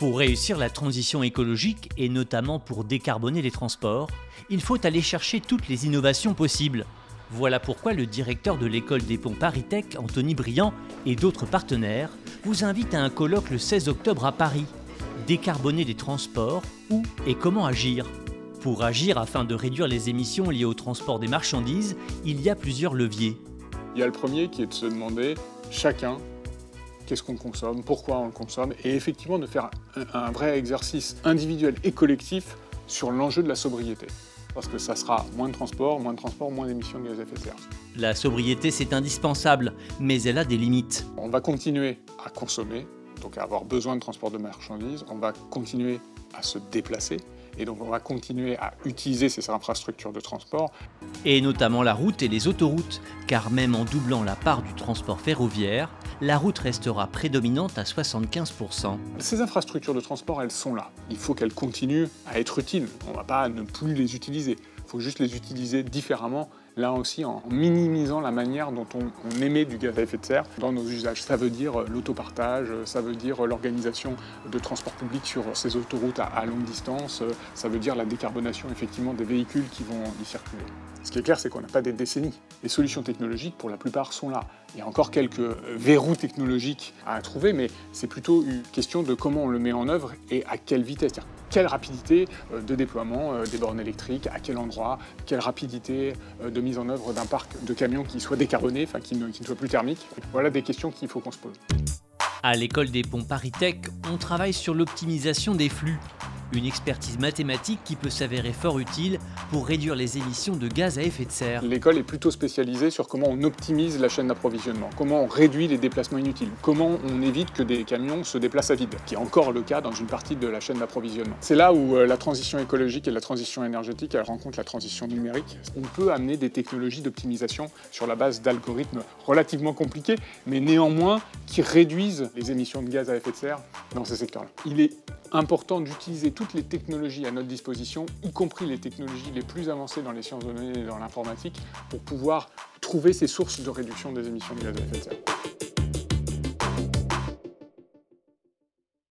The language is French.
Pour réussir la transition écologique et notamment pour décarboner les transports, il faut aller chercher toutes les innovations possibles. Voilà pourquoi le directeur de l'école des ponts ParisTech, Anthony Briand, et d'autres partenaires vous invitent à un colloque le 16 octobre à Paris. Décarboner les transports, où et comment agir? Pour agir afin de réduire les émissions liées au transport des marchandises, il y a plusieurs leviers. Il y a le premier qui est de se demander chacun qu'est-ce qu'on consomme, pourquoi on le consomme, et effectivement de faire un vrai exercice individuel et collectif sur l'enjeu de la sobriété. Parce que ça sera moins de transport, moins d'émissions de gaz à effet de serre. La sobriété, c'est indispensable, mais elle a des limites. On va continuer à consommer, donc à avoir besoin de transport de marchandises, on va continuer à se déplacer, et donc on va continuer à utiliser ces infrastructures de transport. Et notamment la route et les autoroutes, car même en doublant la part du transport ferroviaire, la route restera prédominante à 75%. Ces infrastructures de transport, elles sont là. Il faut qu'elles continuent à être utiles. On ne va pas ne plus les utiliser. Il faut juste les utiliser différemment, là aussi en minimisant la manière dont on émet du gaz à effet de serre dans nos usages. Ça veut dire l'autopartage, ça veut dire l'organisation de transport public sur ces autoroutes à longue distance, ça veut dire la décarbonation effectivement des véhicules qui vont y circuler. Ce qui est clair, c'est qu'on n'a pas des décennies. Les solutions technologiques, pour la plupart, sont là. Il y a encore quelques verrous technologiques à trouver, mais c'est plutôt une question de comment on le met en œuvre et à quelle vitesse. C'est-à-dire quelle rapidité de déploiement des bornes électriques, à quel endroit, quelle rapidité de mise en œuvre d'un parc de camions qui soit décarboné, enfin qui ne soit plus thermique. Voilà des questions qu'il faut qu'on se pose. À l'école des ponts ParisTech, on travaille sur l'optimisation des flux. Une expertise mathématique qui peut s'avérer fort utile pour réduire les émissions de gaz à effet de serre. L'école est plutôt spécialisée sur comment on optimise la chaîne d'approvisionnement, comment on réduit les déplacements inutiles, comment on évite que des camions se déplacent à vide, qui est encore le cas dans une partie de la chaîne d'approvisionnement. C'est là où la transition écologique et la transition énergétique, elles rencontrent la transition numérique. On peut amener des technologies d'optimisation sur la base d'algorithmes relativement compliqués, mais néanmoins qui réduisent les émissions de gaz à effet de serre dans ces secteurs-là. Il est important d'utiliser toutes les technologies à notre disposition, y compris les technologies les plus avancées dans les sciences de données et dans l'informatique, pour pouvoir trouver ces sources de réduction des émissions de gaz à effet de serre.